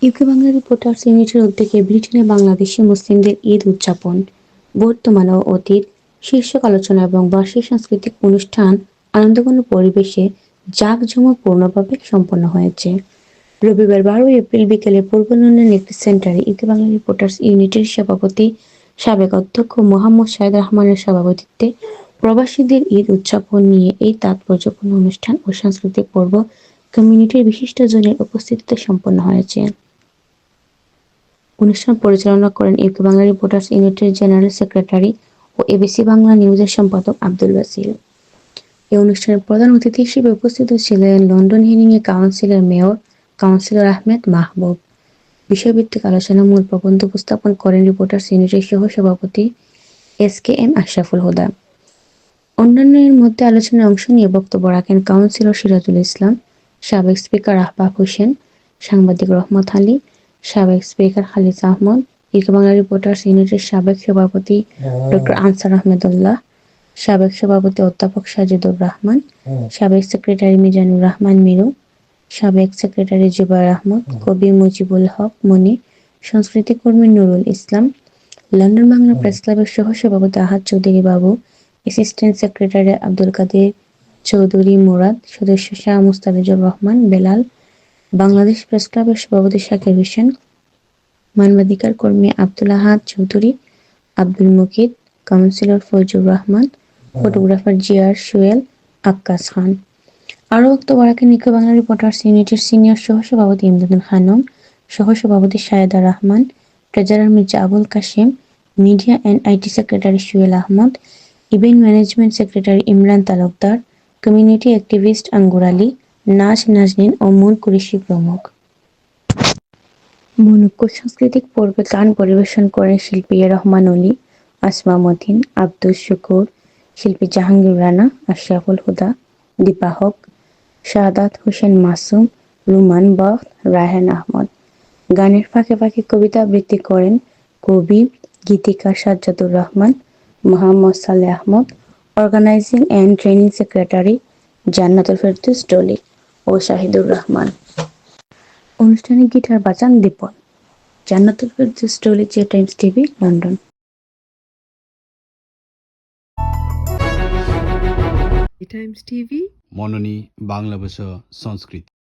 UK Bangla reporters ইউনিটির উদ্যোগে ব্রিটেনে বাংলাদেশি মুসলিমদের ঈদ উদযাপন, বর্তমান ও অতীত শীর্ষক আলোচনা এবং বার্ষিক সাংস্কৃতিক অনুষ্ঠান আনন্দঘন পরিবেশে জাঁকজমকপূর্ণভাবে সম্পন্ন হয়েছে। রবিবার 12 এপ্রিল বিকেলে পূর্ব লন্ডনের একটি সেন্টারে ইউকে বাংলা রিপোর্টার্স ইউনিটির সভাপতি সাবেক অধ্যক্ষ মোহাম্মদ শাহেদ রহমানের সভাপতিত্বে প্রবাসীদের ঈদ উদযাপন নিয়ে এই তাৎপর্যপূর্ণ অনুষ্ঠান ও সাংস্কৃতিক পর্ব কমিউনিটির বিশিষ্টজনের উপস্থিতিতে সম্পন্ন হয়েছে। অনুষ্ঠান পরিচালনা করেন ইউকে বাংলা রিপোর্টার্স ইউনিটির জেনারেল সেক্রেটারি ও এবিসি বাংলা নিউজের সম্পাদক আব্দুল বাসির। এই অনুষ্ঠানে প্রধান অতিথি হিসেবে উপস্থিত ছিলেন লন্ডন হিলিংয়ে কাউন্সিলের মেয়র কাউন্সিলর আহমেদ মাহবুব। বিষয়ভিত্তিক আলোচনা মূল প্রবন্ধ উপস্থাপন করেন রিপোর্টার্স ইউনিটির সহ-সভাপতি এস.কে.এম. আশরাফুল হুদা। অন্যান্যের মধ্যে আলোচনায় অংশ নিয়ে বক্তব্য রাখেন কাউন্সিলর সিরাজুল ইসলাম, সাবেক স্পিকার আহবাব হোসেন, সাংবাদিক রহমত আলী, সাবেক speaker Khalid Ahmed, UK Bangla reporters ইউনিটির সাবেক সভাপতি ডক্টর আনসার আহমেদুল্লাহ, সাবেক সভাপতি অধ্যাপক সাজিদুর রহমান, সাবেক সেক্রেটারি মিজানুর রহমান মিরু, সাবেক সেক্রেটারি জুবায়ের আহমদ, কবি মুজিবুল হক মনি, সংস্কৃতি কর্মী নুরুল ইসলাম, লন্ডন বাংলা প্রেস ক্লাবের সহ-সভাপতি আহাদ চৌধুরী বাবু, অ্যাসিস্ট্যান্ট সেক্রেটারি আব্দুল কাদের চৌধুরী মুরাদ, সদস্য শাহ মুস্তাফিজুর রহমান বেলাল, বাংলাদেশ প্রেস ক্লাবের সভাপতি শাকির হোসেন, মানবাধিকার কর্মী আব্দুল আহাদ চৌধুরী, আব্দুল মুকিত, কাউন্সিলর ফয়জুর রহমান, ফটোগ্রাফার জিয়ার সোহেল, আক্কাস খান। আরও বক্তব্য রাখেন ইউকে বাংলা রিপোর্টার্স ইউনিটির সিনিয়র সহ-সভাপতি ইমদাদুল খানম, সহ-সভাপতি Sayeda Rahman, treasurer Mirza Abul Kashem, media and IT secretary Suhel Ahmad, event management secretary Imran Talukdar, community activist আঙ্গুর আলী, নাজনীন ও মূল কুরেশি প্রমুখ। মনোজ্ঞ সাংস্কৃতিক পর্বে গান পরিবেশন করেন শিল্পী এ রহমান অলি, আসমা মতিন, আব্দুস শুকুর, শিল্পী জাহাঙ্গীর রানা, আশরাফুল হুদা, দীপা হক, শাহাদাত হোসেন মাসুম, রুমান বখত, রায়হান আহমদ। গানের ফাঁকে ফাঁকে কবিতা আবৃত্তি করেন কবি, গীতিকার Sajjadur Rahman, Mohammad Saleh Ahmed, organising and training secretary Jannatul Ferdous Dolly ও শাহিদুর রহমান। অনুষ্ঠানে গিটার বাজান Dipon. Jannatul Ferdous Dolly, J Times TV, London. Times TV মননী বাংলা ভাষা সংস্কৃতি।